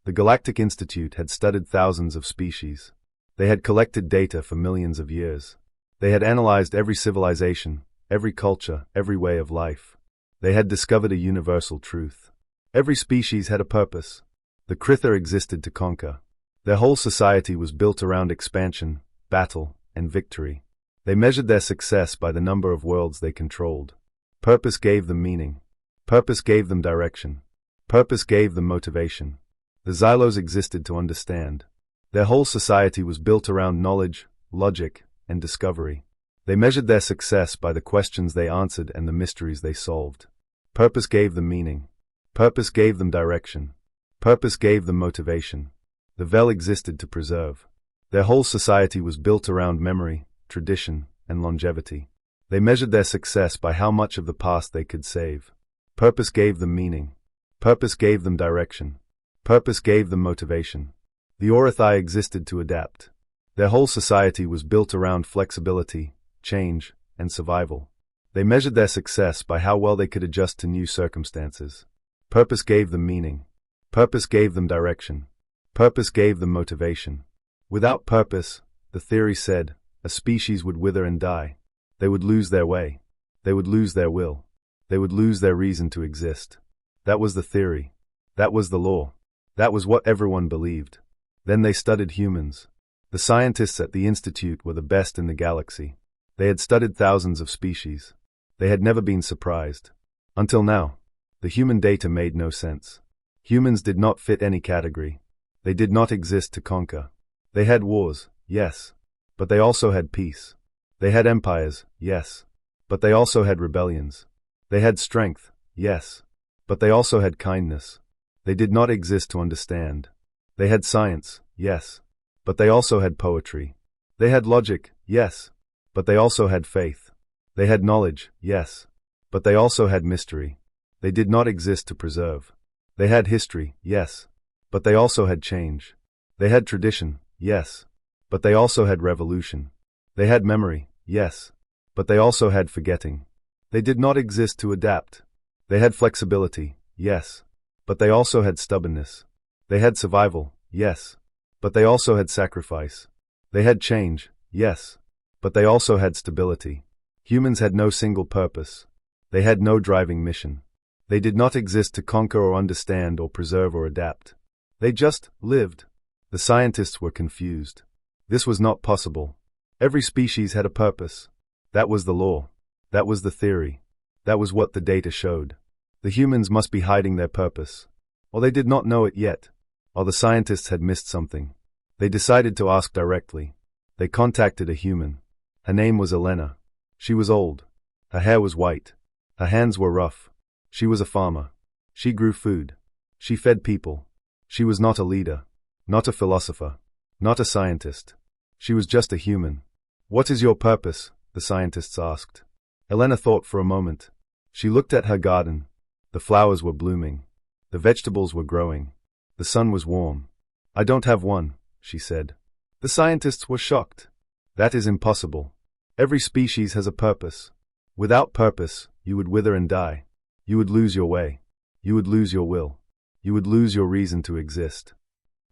The Galactic Institute had studied thousands of species. They had collected data for millions of years. They had analyzed every civilization, every culture, every way of life. They had discovered a universal truth. Every species had a purpose. The Kritha existed to conquer. Their whole society was built around expansion, battle, and victory. They measured their success by the number of worlds they controlled. Purpose gave them meaning. Purpose gave them direction. Purpose gave them motivation. The Xylos existed to understand. Their whole society was built around knowledge, logic, and discovery. They measured their success by the questions they answered and the mysteries they solved. Purpose gave them meaning. Purpose gave them direction. Purpose gave them motivation. The Vel existed to preserve. Their whole society was built around memory, tradition, and longevity. They measured their success by how much of the past they could save. Purpose gave them meaning. Purpose gave them direction. Purpose gave them motivation. The Orathai existed to adapt. Their whole society was built around flexibility, change, and survival. They measured their success by how well they could adjust to new circumstances. Purpose gave them meaning. Purpose gave them direction. Purpose gave them motivation. Without purpose, the theory said, a species would wither and die. They would lose their way. They would lose their will. They would lose their reason to exist. That was the theory. That was the law. That was what everyone believed. Then they studied humans. The scientists at the Institute were the best in the galaxy. They had studied thousands of species. They had never been surprised. Until now, the human data made no sense. Humans did not fit any category. They did not exist to conquer. They had wars, yes, but they also had peace. They had empires, yes, but they also had rebellions. They had strength, yes, but they also had kindness. They did not exist to understand. They had science, yes, but they also had poetry. They had logic, yes, but they also had faith. They had knowledge, yes, but they also had mystery. They did not exist to preserve. They had history, yes, but they also had change. They had tradition, yes, but they also had revolution. They had memory, yes, but they also had forgetting. They did not exist to adapt. They had flexibility, yes, but they also had stubbornness. They had survival, yes, but they also had sacrifice. They had change, yes, but they also had stability. Humans had no single purpose. They had no driving mission. They did not exist to conquer or understand or preserve or adapt. They just lived. The scientists were confused. This was not possible. Every species had a purpose. That was the law. That was the theory. That was what the data showed. The humans must be hiding their purpose. Or they did not know it yet. Or the scientists had missed something. They decided to ask directly. They contacted a human. Her name was Elena. She was old. Her hair was white. Her hands were rough. She was a farmer. She grew food. She fed people. She was not a leader, not a philosopher, not a scientist. She was just a human. What is your purpose? The scientists asked. Elena thought for a moment. She looked at her garden. The flowers were blooming. The vegetables were growing. The sun was warm. I don't have one, she said. The scientists were shocked. That is impossible. Every species has a purpose. Without purpose, you would wither and die. You would lose your way. You would lose your will. You would lose your reason to exist.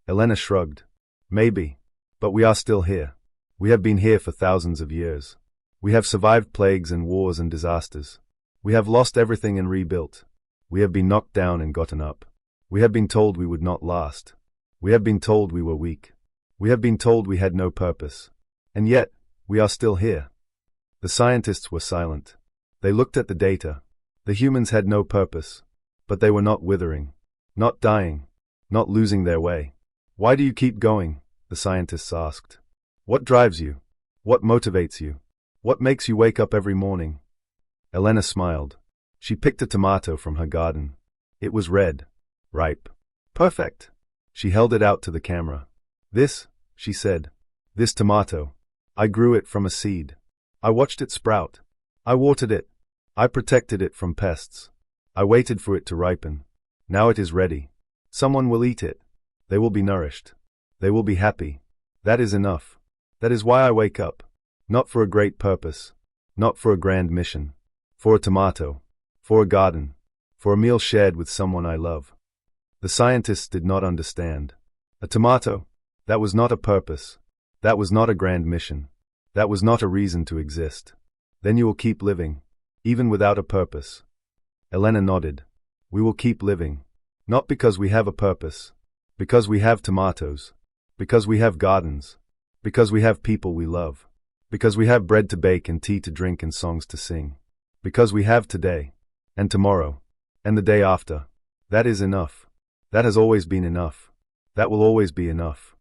Elena shrugged. Maybe. But we are still here. We have been here for thousands of years. We have survived plagues and wars and disasters. We have lost everything and rebuilt. We have been knocked down and gotten up. We have been told we would not last. We have been told we were weak. We have been told we had no purpose. And yet, we are still here. The scientists were silent. They looked at the data. The humans had no purpose. But they were not withering. Not dying. Not losing their way. Why do you keep going? The scientists asked. What drives you? What motivates you? What makes you wake up every morning? Elena smiled. She picked a tomato from her garden. It was red. Ripe. Perfect. She held it out to the camera. This, she said. This tomato. I grew it from a seed. I watched it sprout. I watered it. I protected it from pests. I waited for it to ripen. Now it is ready. Someone will eat it. They will be nourished. They will be happy. That is enough. That is why I wake up. Not for a great purpose. Not for a grand mission. For a tomato. For a garden. For a meal shared with someone I love. The scientists did not understand. A tomato? That was not a purpose. That was not a grand mission. That was not a reason to exist. Then you will keep living, even without a purpose. Elena nodded. We will keep living. Not because we have a purpose. Because we have tomatoes. Because we have gardens. Because we have people we love. Because we have bread to bake and tea to drink and songs to sing. Because we have today. And tomorrow. And the day after. That is enough. That has always been enough. That will always be enough.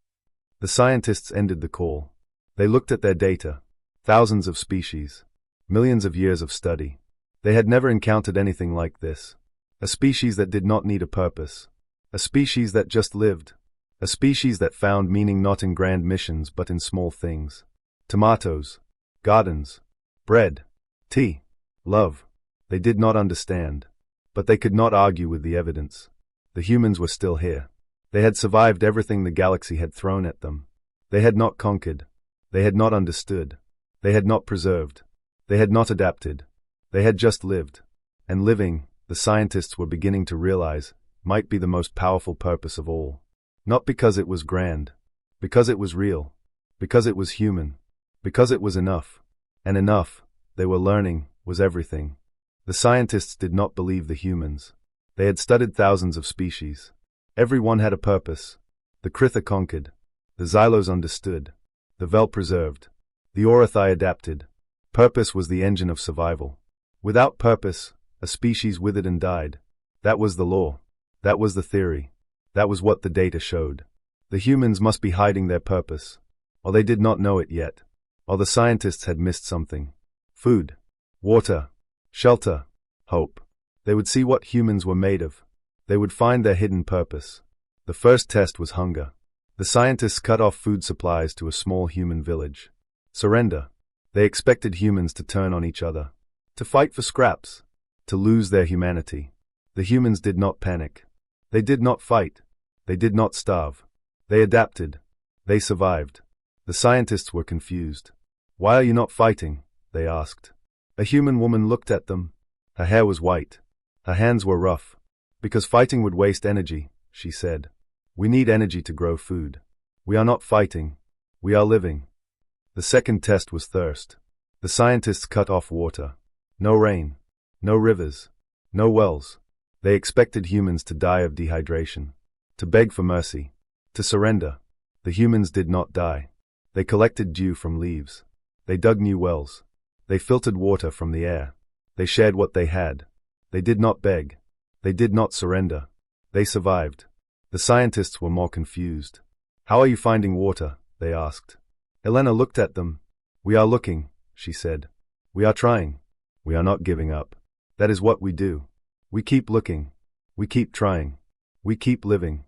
The scientists ended the call. They looked at their data. Thousands of species. Millions of years of study. They had never encountered anything like this. A species that did not need a purpose. A species that just lived. A species that found meaning not in grand missions but in small things. Tomatoes. Gardens. Bread. Tea. Love. They did not understand. But they could not argue with the evidence. The humans were still here. They had survived everything the galaxy had thrown at them. They had not conquered. They had not understood. They had not preserved. They had not adapted. They had just lived. And living, the scientists were beginning to realize, might be the most powerful purpose of all. Not because it was grand. Because it was real. Because it was human. Because it was enough. And enough, they were learning, was everything. The scientists did not believe the humans. They had studied thousands of species. Every one had a purpose. The Kritha conquered. The Xylos understood. The Vel preserved. The Orathai adapted. Purpose was the engine of survival. Without purpose, a species withered and died. That was the law. That was the theory. That was what the data showed. The humans must be hiding their purpose. Or they did not know it yet. Or the scientists had missed something. Food. Water. Shelter. Hope. They would see what humans were made of. They would find their hidden purpose. The first test was hunger. The scientists cut off food supplies to a small human village. Surrender. They expected humans to turn on each other. To fight for scraps. To lose their humanity. The humans did not panic. They did not fight. They did not starve. They adapted. They survived. The scientists were confused. Why are you not fighting? They asked. A human woman looked at them. Her hair was white. Her hands were rough. Because fighting would waste energy, she said. We need energy to grow food. We are not fighting. We are living. The second test was thirst. The scientists cut off water. No rain. No rivers. No wells. They expected humans to die of dehydration. To beg for mercy. To surrender. The humans did not die. They collected dew from leaves. They dug new wells. They filtered water from the air. They shared what they had. They did not beg. They did not surrender. They survived. The scientists were more confused. How are you finding water? They asked. Elena looked at them. We are looking, she said. We are trying. We are not giving up. That is what we do. We keep looking. We keep trying. We keep living.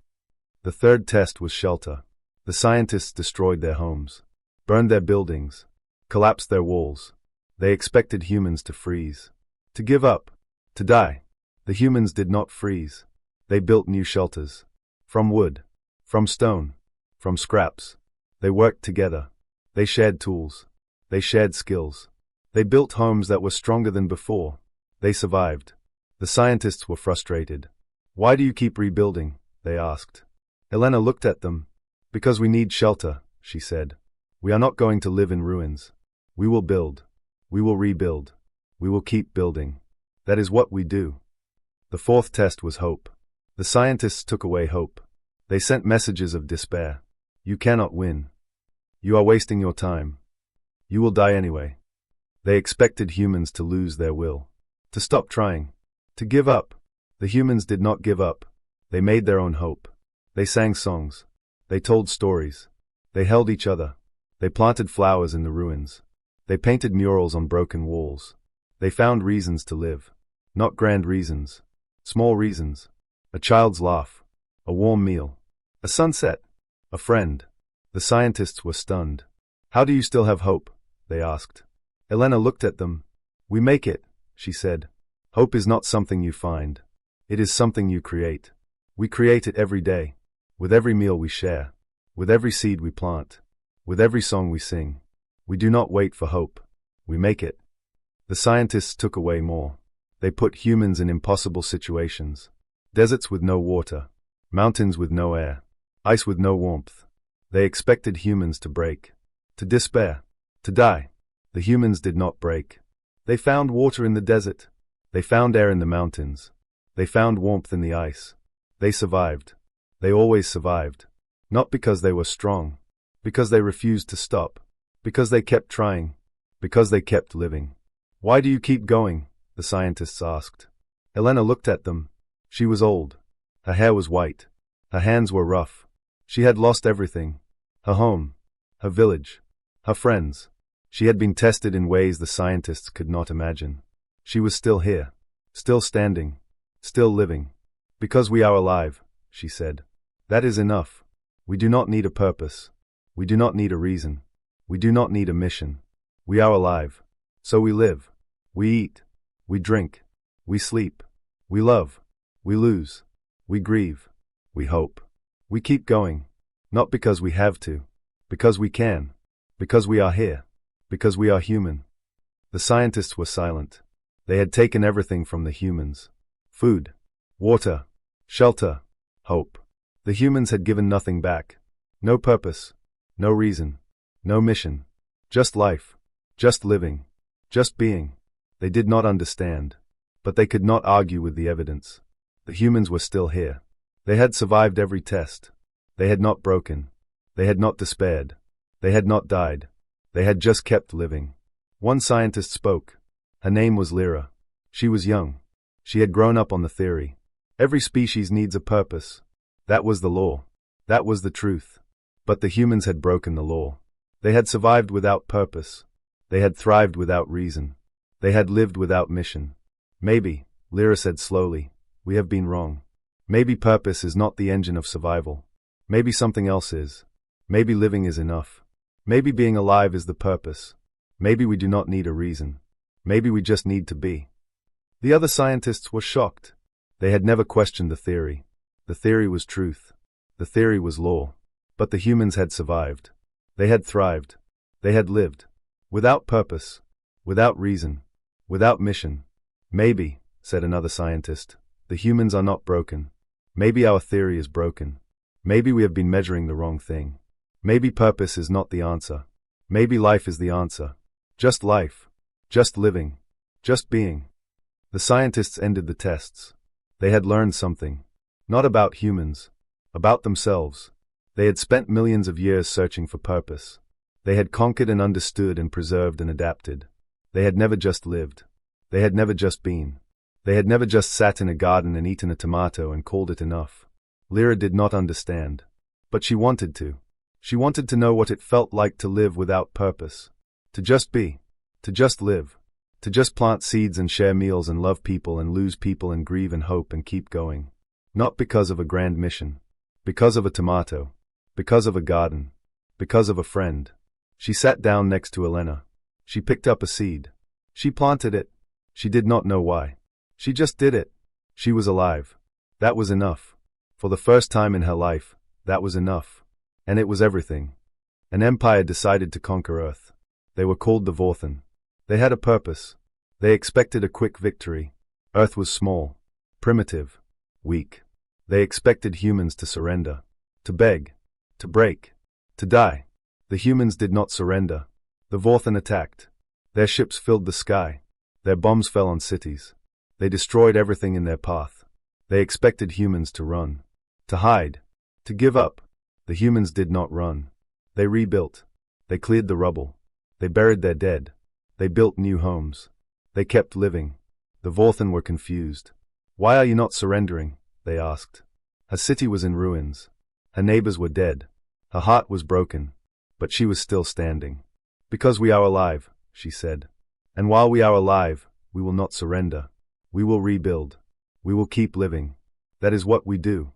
The third test was shelter. The scientists destroyed their homes, burned their buildings, collapsed their walls. They expected humans to freeze, to give up, to die. The humans did not freeze. They built new shelters. From wood, from stone, from scraps. They worked together. They shared tools. They shared skills. They built homes that were stronger than before. They survived. The scientists were frustrated. Why do you keep rebuilding? They asked. Elena looked at them. Because we need shelter, she said. We are not going to live in ruins. We will build. We will rebuild. We will keep building. That is what we do. The fourth test was hope. The scientists took away hope. They sent messages of despair. You cannot win. You are wasting your time. You will die anyway. They expected humans to lose their will, to stop trying, to give up. The humans did not give up. They made their own hope. They sang songs. They told stories. They held each other. They planted flowers in the ruins. They painted murals on broken walls. They found reasons to live. Not grand reasons. Small reasons. A child's laugh. A warm meal. A sunset. A friend. The scientists were stunned. How do you still have hope? They asked. Elena looked at them. We make it, she said. Hope is not something you find. It is something you create. We create it every day. With every meal we share. With every seed we plant. With every song we sing. We do not wait for hope. We make it. The scientists took away more. They put humans in impossible situations. Deserts with no water. mountains with no air, ice with no warmth. They expected humans to break, to despair, to die. The humans did not break. They found water in the desert. They found air in the mountains. They found warmth in the ice. They survived. They always survived. Not because they were strong, because they refused to stop, because they kept trying, because they kept living. Why do you keep going? The scientists asked. Elena looked at them. She was old. Her hair was white. Her hands were rough. She had lost everything. Her home, her village, her friends. She had been tested in ways the scientists could not imagine. She was still here, still standing, still living. Because we are alive, she said. That is enough. We do not need a purpose. We do not need a reason. We do not need a mission. We are alive. So we live. We eat. We drink. We sleep. We love. We lose. We grieve. We hope. We keep going. Not because we have to. Because we can. Because we are here. Because we are human. The scientists were silent. They had taken everything from the humans. Food. Water. Shelter. Hope. The humans had given nothing back. No purpose. No reason. No mission. Just life. Just living. Just being. They did not understand. But they could not argue with the evidence. The humans were still here. They had survived every test. They had not broken. They had not despaired. They had not died. They had just kept living. One scientist spoke. Her name was Lyra. She was young. She had grown up on the theory. Every species needs a purpose. That was the law. That was the truth. But the humans had broken the law. They had survived without purpose. They had thrived without reason. They had lived without mission. Maybe, Lyra said slowly, we have been wrong. Maybe purpose is not the engine of survival. Maybe something else is. Maybe living is enough. Maybe being alive is the purpose. Maybe we do not need a reason. Maybe we just need to be. The other scientists were shocked. They had never questioned the theory. The theory was truth. The theory was law. But the humans had survived. They had thrived. They had lived. Without purpose. Without reason. Without mission. Maybe, said another scientist, the humans are not broken. Maybe our theory is broken. Maybe we have been measuring the wrong thing. Maybe purpose is not the answer. Maybe life is the answer. Just life. Just living. Just being. The scientists ended the tests. They had learned something. Not about humans. About themselves. They had spent millions of years searching for purpose. They had conquered and understood and preserved and adapted. They had never just lived. They had never just been. They had never just sat in a garden and eaten a tomato and called it enough. Lyra did not understand. But she wanted to. She wanted to know what it felt like to live without purpose. To just be. To just live. To just plant seeds and share meals and love people and lose people and grieve and hope and keep going. Not because of a grand mission. Because of a tomato. Because of a garden. Because of a friend. She sat down next to Elena. She picked up a seed. She planted it. She did not know why. She just did it. She was alive. That was enough. For the first time in her life, that was enough. And it was everything. An empire decided to conquer Earth. They were called the Vorthan. They had a purpose. They expected a quick victory. Earth was small, primitive, weak. They expected humans to surrender, to beg, to break, to die. The humans did not surrender. The Vorthan attacked. Their ships filled the sky. Their bombs fell on cities. They destroyed everything in their path. They expected humans to run, to hide, to give up. The humans did not run. They rebuilt. They cleared the rubble. They buried their dead. They built new homes. They kept living. The Vorthan were confused. Why are you not surrendering? They asked. Her city was in ruins. Her neighbors were dead. Her heart was broken. But she was still standing. Because we are alive, she said. And while we are alive, we will not surrender. We will rebuild. We will keep living. That is what we do.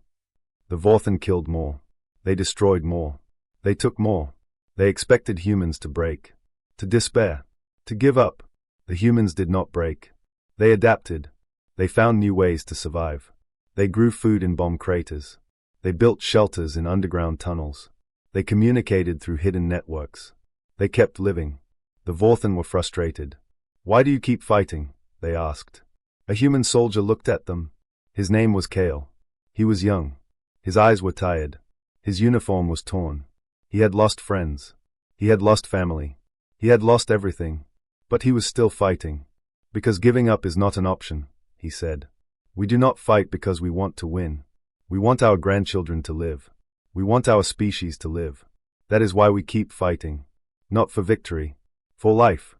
The Vorthan killed more. They destroyed more. They took more. They expected humans to break, to despair, to give up. The humans did not break. They adapted. They found new ways to survive. They grew food in bomb craters. They built shelters in underground tunnels. They communicated through hidden networks. They kept living. The Vorthan were frustrated. Why do you keep fighting? They asked. A human soldier looked at them. His name was Kale. He was young. His eyes were tired. His uniform was torn. He had lost friends. He had lost family. He had lost everything. But he was still fighting. Because giving up is not an option, he said. We do not fight because we want to win. We want our grandchildren to live. We want our species to live. That is why we keep fighting. Not for victory. For life.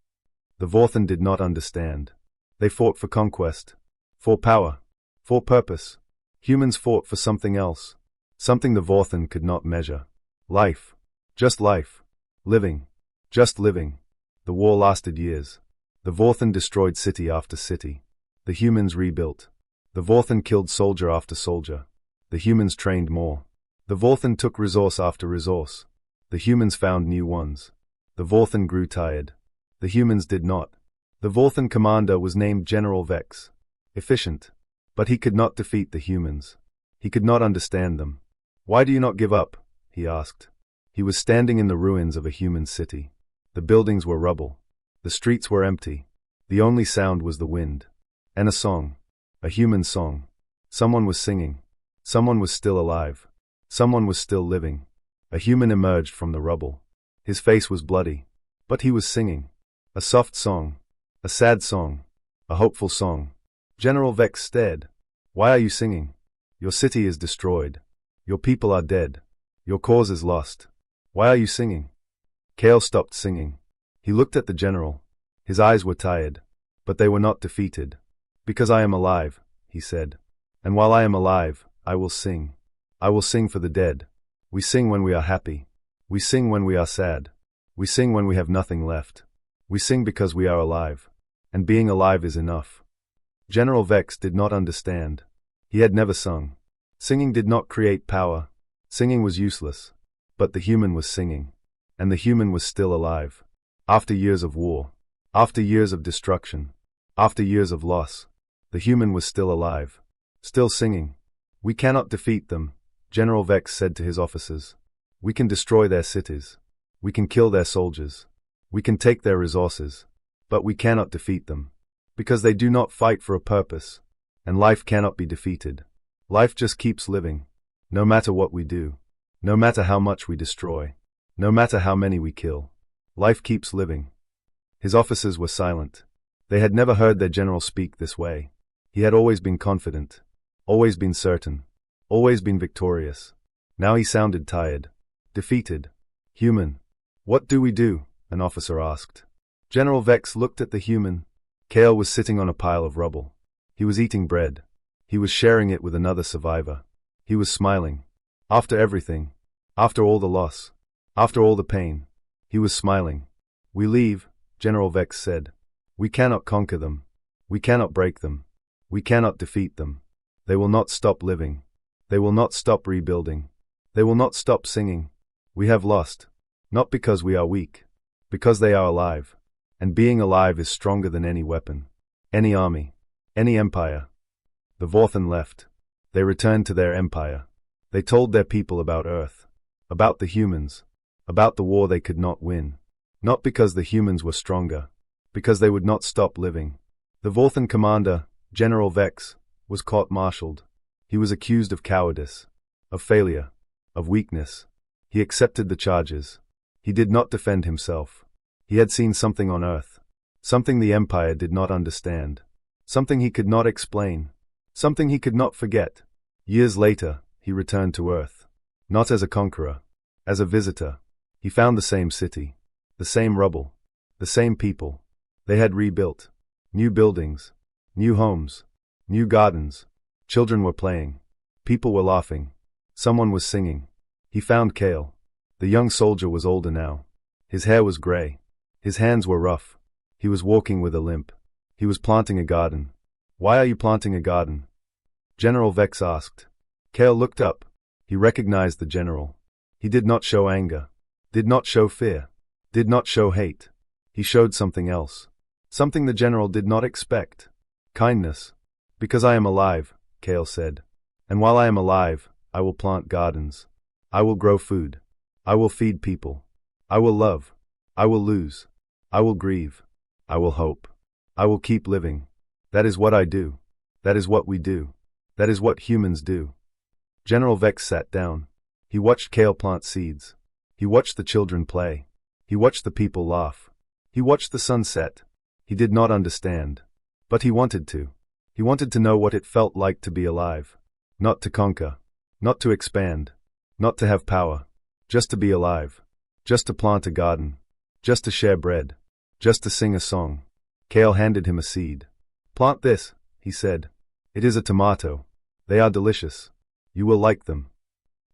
The Vorthen did not understand. They fought for conquest. For power. For purpose. Humans fought for something else. Something the Vorthen could not measure. Life. Just life. Living. Just living. The war lasted years. The Vorthen destroyed city after city. The humans rebuilt. The Vorthen killed soldier after soldier. The humans trained more. The Vorthen took resource after resource. The humans found new ones. The Vorthen grew tired. The humans did not. The Vorthen commander was named General Vex. Efficient. But he could not defeat the humans. He could not understand them. Why do you not give up? He asked. He was standing in the ruins of a human city. The buildings were rubble. The streets were empty. The only sound was the wind. And a song. A human song. Someone was singing. Someone was still alive. Someone was still living. A human emerged from the rubble. His face was bloody. But he was singing. A soft song. A sad song. A hopeful song. General Vex stared. Why are you singing? Your city is destroyed. Your people are dead. Your cause is lost. Why are you singing? Kale stopped singing. He looked at the general. His eyes were tired. But they were not defeated. Because I am alive, he said. And while I am alive, I will sing. I will sing for the dead. We sing when we are happy. We sing when we are sad. We sing when we have nothing left. We sing because we are alive. And being alive is enough. General Vex did not understand. He had never sung. Singing did not create power. Singing was useless. But the human was singing. And the human was still alive. After years of war. After years of destruction. After years of loss. The human was still alive. Still singing. We cannot defeat them, General Vex said to his officers. We can destroy their cities. We can kill their soldiers. We can take their resources. But we cannot defeat them. Because they do not fight for a purpose. And life cannot be defeated. Life just keeps living. No matter what we do. No matter how much we destroy. No matter how many we kill. Life keeps living. His officers were silent. They had never heard their general speak this way. He had always been confident. Always been certain. Always been victorious. Now he sounded tired. Defeated. Human. What do we do? An officer asked. General Vex looked at the human. Kale was sitting on a pile of rubble. He was eating bread. He was sharing it with another survivor. He was smiling. After everything. After all the loss. After all the pain. He was smiling. We leave, General Vex said. We cannot conquer them. We cannot break them. We cannot defeat them. They will not stop living. They will not stop rebuilding. They will not stop singing. We have lost. Not because we are weak. Because they are alive. And being alive is stronger than any weapon. Any army. Any empire. The Vorthen left. They returned to their empire. They told their people about Earth. About the humans. About the war they could not win. Not because the humans were stronger. Because they would not stop living. The Vorthen commander, General Vex, was court-martialed. He was accused of cowardice. Of failure. Of weakness. He accepted the charges. He did not defend himself. He had seen something on Earth. Something the Empire did not understand. Something he could not explain. Something he could not forget. Years later, he returned to Earth. Not as a conqueror. As a visitor. He found the same city. The same rubble. The same people. They had rebuilt. New buildings. New homes. New gardens. Children were playing. People were laughing. Someone was singing. He found Kale. The young soldier was older now. His hair was gray. His hands were rough. He was walking with a limp. He was planting a garden. Why are you planting a garden? General Vex asked. Kale looked up. He recognized the general. He did not show anger. Did not show fear. Did not show hate. He showed something else. Something the general did not expect. Kindness. Because I am alive, Kale said. And while I am alive, I will plant gardens. I will grow food. I will feed people. I will love. I will lose. I will grieve. I will hope. I will keep living. That is what I do. That is what we do. That is what humans do. General Vex sat down. He watched Kale plant seeds. He watched the children play. He watched the people laugh. He watched the sun set. He did not understand. But he wanted to. He wanted to know what it felt like to be alive. Not to conquer. Not to expand. Not to have power. Just to be alive. Just to plant a garden. Just to share bread. Just to sing a song. Kale handed him a seed. Plant this, he said. It is a tomato. They are delicious. You will like them.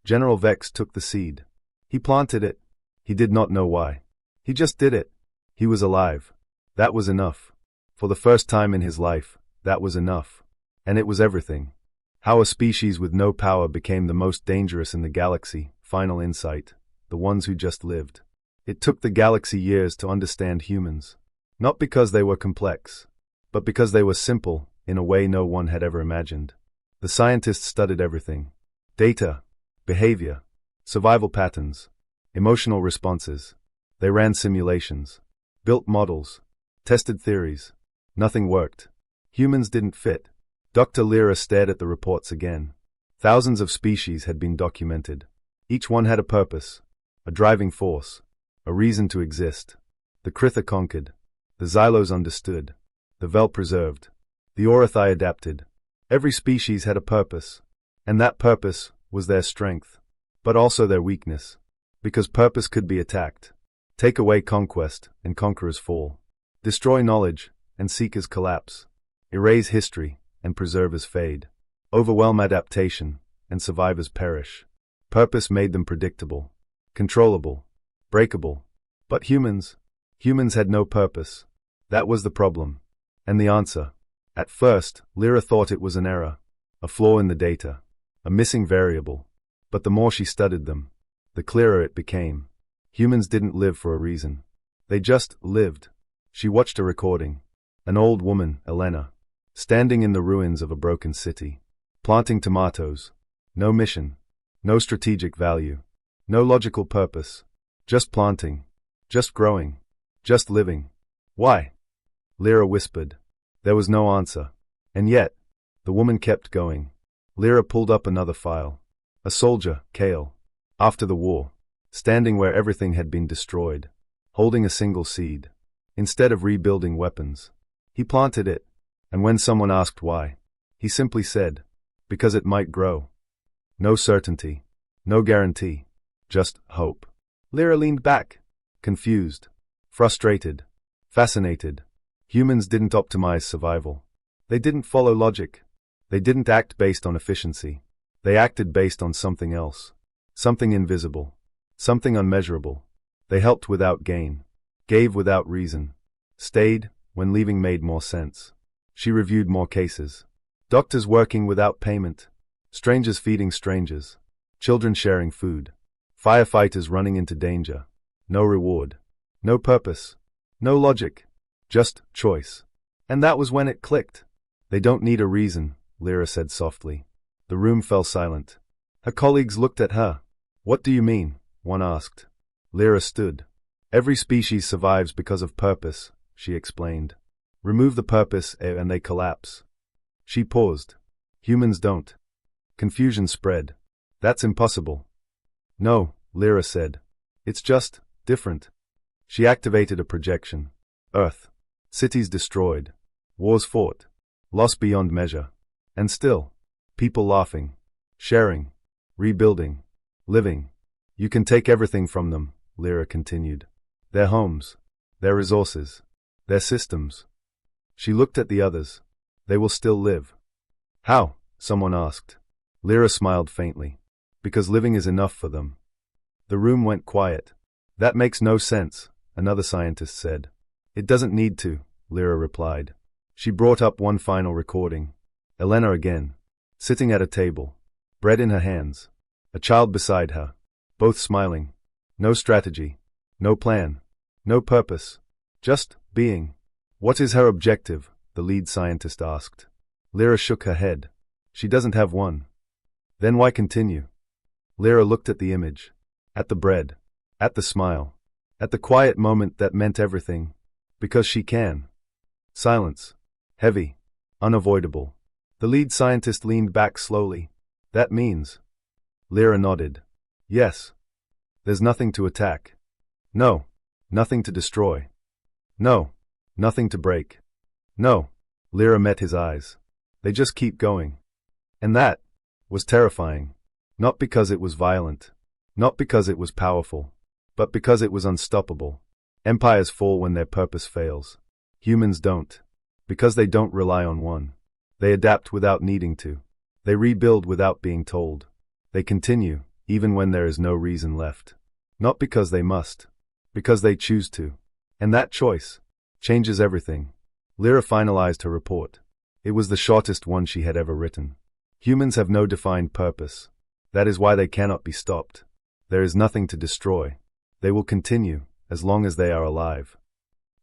General Vex took the seed. He planted it. He did not know why. He just did it. He was alive. That was enough. For the first time in his life, that was enough. And it was everything. How a species with no power became the most dangerous in the galaxy. Final insight. The ones who just lived. It took the galaxy years to understand humans. Not because they were complex, but because they were simple in a way no one had ever imagined. The scientists studied everything. Data, behavior, survival patterns, emotional responses. They ran simulations, built models, tested theories. Nothing worked. Humans didn't fit. Dr. Lyra stared at the reports again. Thousands of species had been documented. Each one had a purpose, a driving force, a reason to exist. The Kritha conquered. The Xylos understood. The Vel preserved. The Orathai adapted. Every species had a purpose. And that purpose was their strength. But also their weakness. Because purpose could be attacked. Take away conquest, and conquerors fall. Destroy knowledge, and seekers collapse. Erase history, and preservers fade. Overwhelm adaptation, and survivors perish. Purpose made them predictable, controllable, breakable. But humans had no purpose. That was the problem. And the answer. At first, Lyra thought it was an error, a flaw in the data, a missing variable. But the more she studied them, the clearer it became. Humans didn't live for a reason. They just lived. She watched a recording. An old woman, Elena, standing in the ruins of a broken city, planting tomatoes. No mission, no strategic value, no logical purpose. Just planting, just growing, just living. Why? Lyra whispered. There was no answer. And yet, the woman kept going. Lyra pulled up another file. A soldier, Kale, after the war, standing where everything had been destroyed, holding a single seed. Instead of rebuilding weapons, he planted it, and when someone asked why, he simply said, because it might grow. No certainty, no guarantee, just hope. Lyra leaned back, confused, frustrated, fascinated. Humans didn't optimize survival. They didn't follow logic. They didn't act based on efficiency. They acted based on something else. Something invisible. Something unmeasurable. They helped without gain. Gave without reason. Stayed when leaving made more sense. She reviewed more cases. Doctors working without payment. Strangers feeding strangers. Children sharing food. Firefighters running into danger. No reward. No purpose. No logic. Just choice. And that was when it clicked. They don't need a reason, Lyra said softly. The room fell silent. Her colleagues looked at her. What do you mean? One asked. Lyra stood. Every species survives because of purpose, she explained. Remove the purpose and they collapse. She paused. Humans don't. Confusion spread. That's impossible. No, Lyra said. It's just different. She activated a projection. Earth. Cities destroyed. Wars fought. Loss beyond measure. And still. People laughing. Sharing. Rebuilding. Living. You can take everything from them, Lyra continued. Their homes. Their resources. Their systems. She looked at the others. They will still live. How? Someone asked. Lyra smiled faintly. Because living is enough for them. The room went quiet. That makes no sense, another scientist said. It doesn't need to, Lyra replied. She brought up one final recording. Elena again, sitting at a table, bread in her hands, a child beside her, both smiling. No strategy, no plan, no purpose, just being. What is her objective? The lead scientist asked. Lyra shook her head. She doesn't have one. Then why continue? Lyra looked at the image, at the bread, at the smile, at the quiet moment that meant everything. Because she can. Silence. Heavy. Unavoidable. The lead scientist leaned back slowly. That means, Lyra nodded. Yes. There's nothing to attack. No. Nothing to destroy. No. Nothing to break. No. Lyra met his eyes. They just keep going. And that was terrifying. Not because it was violent. Not because it was powerful. But because it was unstoppable. Empires fall when their purpose fails. Humans don't. Because they don't rely on one. They adapt without needing to. They rebuild without being told. They continue, even when there is no reason left. Not because they must. Because they choose to. And that choice changes everything. Lyra finalized her report. It was the shortest one she had ever written. Humans have no defined purpose. That is why they cannot be stopped. There is nothing to destroy. They will continue, as long as they are alive.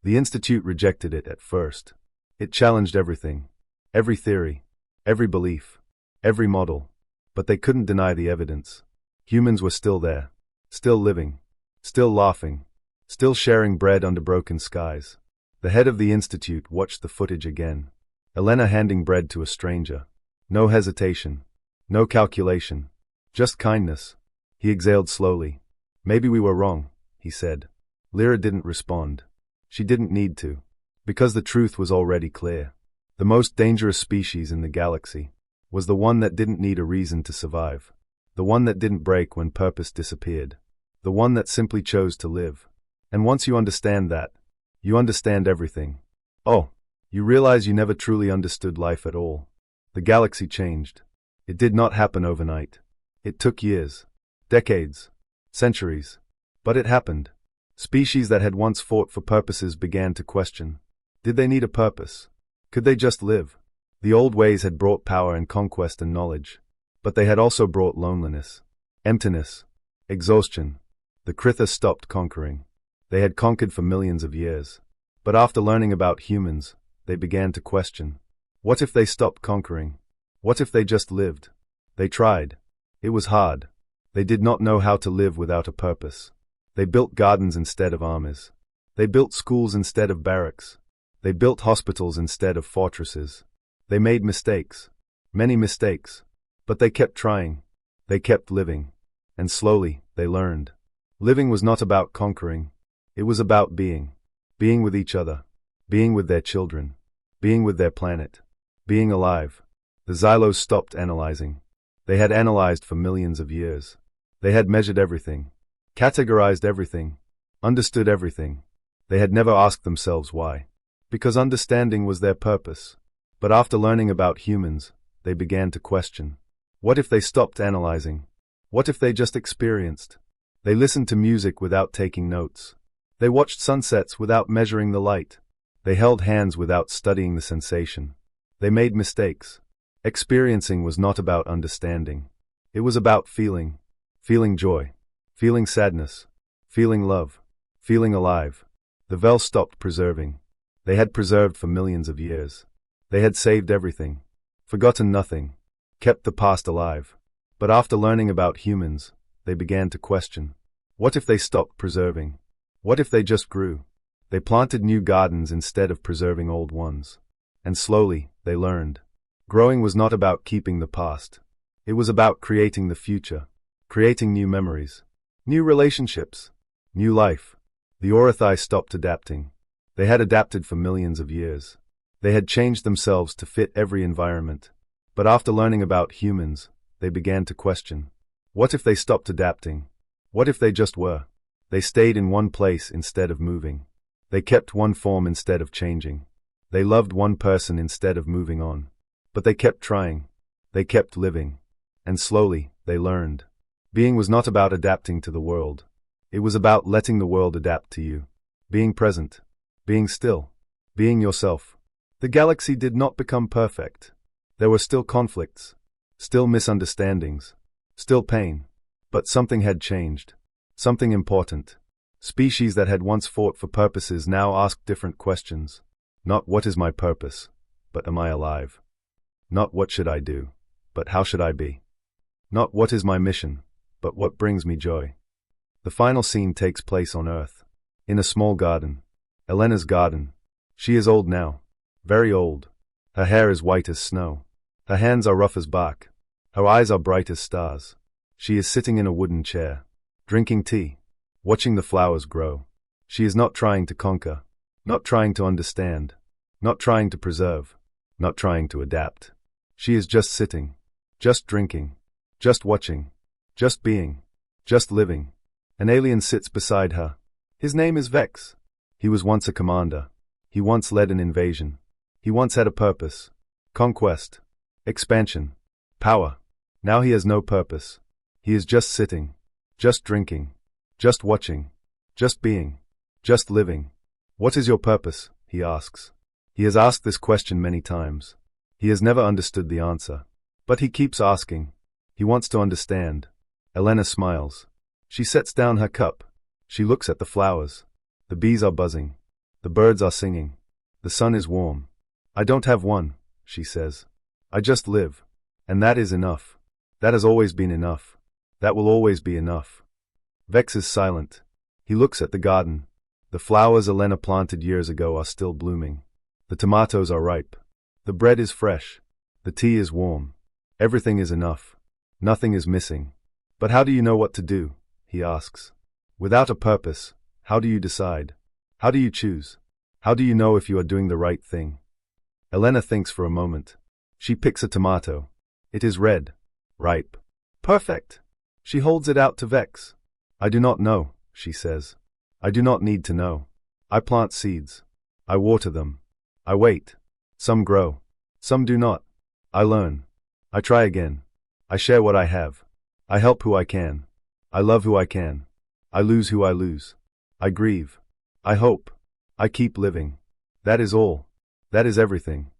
The Institute rejected it at first. It challenged everything. Every theory. Every belief. Every model. But they couldn't deny the evidence. Humans were still there. Still living. Still laughing. Still sharing bread under broken skies. The head of the Institute watched the footage again. Elena handing bread to a stranger. No hesitation. No calculation. Just kindness. He exhaled slowly. Maybe we were wrong, he said. Lyra didn't respond. She didn't need to. Because the truth was already clear. The most dangerous species in the galaxy was the one that didn't need a reason to survive. The one that didn't break when purpose disappeared. The one that simply chose to live. And once you understand that, you understand everything. Oh, you realize you never truly understood life at all. The galaxy changed. It did not happen overnight. It took years, decades, centuries. But it happened. Species that had once fought for purposes began to question. Did they need a purpose? Could they just live? The old ways had brought power and conquest and knowledge. But they had also brought loneliness, emptiness, exhaustion. The Krithas stopped conquering. They had conquered for millions of years. But after learning about humans, they began to question. What if they stopped conquering? What if they just lived? They tried. It was hard. They did not know how to live without a purpose. They built gardens instead of armies. They built schools instead of barracks. They built hospitals instead of fortresses. They made mistakes. Many mistakes. But they kept trying. They kept living. And slowly, they learned. Living was not about conquering. It was about being. Being with each other. Being with their children. Being with their planet. Being alive. The Xylos stopped analyzing. They had analyzed for millions of years. They had measured everything. Categorized everything. Understood everything. They had never asked themselves why. Because understanding was their purpose. But after learning about humans, they began to question. What if they stopped analyzing? What if they just experienced? They listened to music without taking notes. They watched sunsets without measuring the light. They held hands without studying the sensation. They made mistakes. Experiencing was not about understanding. It was about feeling. Feeling joy. Feeling sadness. Feeling love. Feeling alive. The Vel stopped preserving. They had preserved for millions of years. They had saved everything. Forgotten nothing. Kept the past alive. But after learning about humans, they began to question. What if they stopped preserving? What if they just grew? They planted new gardens instead of preserving old ones. And slowly, they learned. Growing was not about keeping the past. It was about creating the future. Creating new memories. New relationships. New life. The Orathai stopped adapting. They had adapted for millions of years. They had changed themselves to fit every environment. But after learning about humans, they began to question. What if they stopped adapting? What if they just were? They stayed in one place instead of moving. They kept one form instead of changing. They loved one person instead of moving on. But they kept trying. They kept living. And slowly, they learned. Being was not about adapting to the world. It was about letting the world adapt to you. Being present. Being still. Being yourself. The galaxy did not become perfect. There were still conflicts. Still misunderstandings. Still pain. But something had changed. Something important. Species that had once fought for purposes now asked different questions. Not what is my purpose, but am I alive? Not what should I do, but how should I be? Not what is my mission, but what brings me joy. The final scene takes place on Earth. In a small garden. Elena's garden. She is old now. Very old. Her hair is white as snow. Her hands are rough as bark. Her eyes are bright as stars. She is sitting in a wooden chair, drinking tea, watching the flowers grow. She is not trying to conquer, not trying to understand, not trying to preserve, not trying to adapt. She is just sitting, just drinking, just watching, just being, just living. An alien sits beside her. His name is Vex. He was once a commander. He once led an invasion. He once had a purpose. Conquest. Expansion. Power. Now he has no purpose. He is just sitting, just drinking, just watching, just being, just living. What is your purpose? He asks. He has asked this question many times. He has never understood the answer. But he keeps asking. He wants to understand. Elena smiles. She sets down her cup. She looks at the flowers. The bees are buzzing. The birds are singing. The sun is warm. I don't have one, she says. I just live. And that is enough. That has always been enough. That will always be enough. Vex is silent. He looks at the garden. The flowers Elena planted years ago are still blooming. The tomatoes are ripe. The bread is fresh. The tea is warm. Everything is enough. Nothing is missing. But how do you know what to do? He asks. Without a purpose, how do you decide? How do you choose? How do you know if you are doing the right thing? Elena thinks for a moment. She picks a tomato. It is red. Ripe. Perfect. She holds it out to Vex. I do not know, she says. I do not need to know. I plant seeds. I water them. I wait. Some grow. Some do not. I learn. I try again. I share what I have. I help who I can. I love who I can. I lose who I lose. I grieve. I hope. I keep living. That is all. That is everything.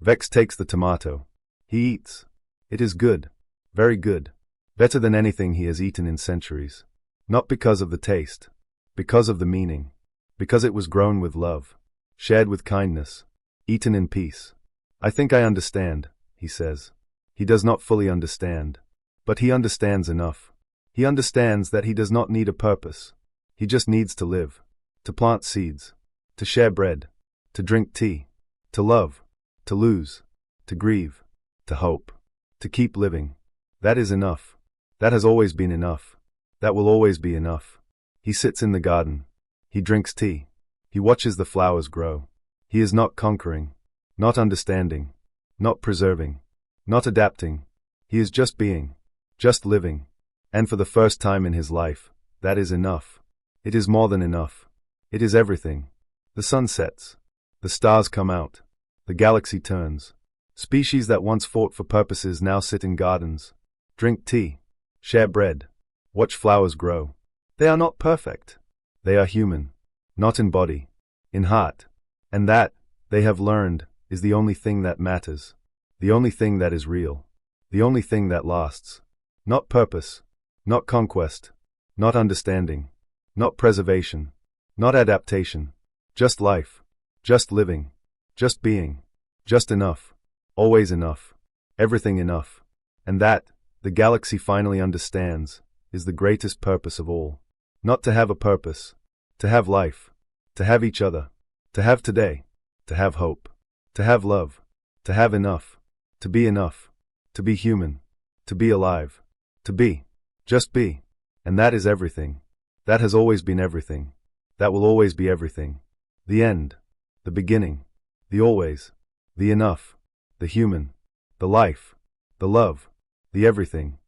Vex takes the tomato. He eats. It is good. Very good. Better than anything he has eaten in centuries. Not because of the taste. Because of the meaning. Because it was grown with love. Shared with kindness. Eaten in peace. I think I understand, he says. He does not fully understand. But he understands enough. He understands that he does not need a purpose. He just needs to live. To plant seeds. To share bread. To drink tea. To love. To lose. To grieve. To hope. To keep living. That is enough. That has always been enough. That will always be enough. He sits in the garden. He drinks tea. He watches the flowers grow. He is not conquering. Not understanding. Not preserving. Not adapting. He is just being. Just living. And for the first time in his life, that is enough. It is more than enough. It is everything. The sun sets. The stars come out. The galaxy turns. Species that once fought for purposes now sit in gardens. Drink tea. Share bread. Watch flowers grow. They are not perfect. They are human. Not in body. In heart. And that, they have learned, is the only thing that matters. The only thing that is real. The only thing that lasts. Not purpose. Not conquest. Not understanding. Not preservation. Not adaptation. Just life. Just living. Just being. Just enough. Always enough. Everything enough. And that, the galaxy finally understands, is the greatest purpose of all. Not to have a purpose. To have life. To have each other. To have today. To have hope. To have love. To have enough. To be enough. To be human. To be alive. To be. Just be. And that is everything. That has always been everything. That will always be everything. The end. The beginning. The always. The enough. The human. The life. The love. The everything.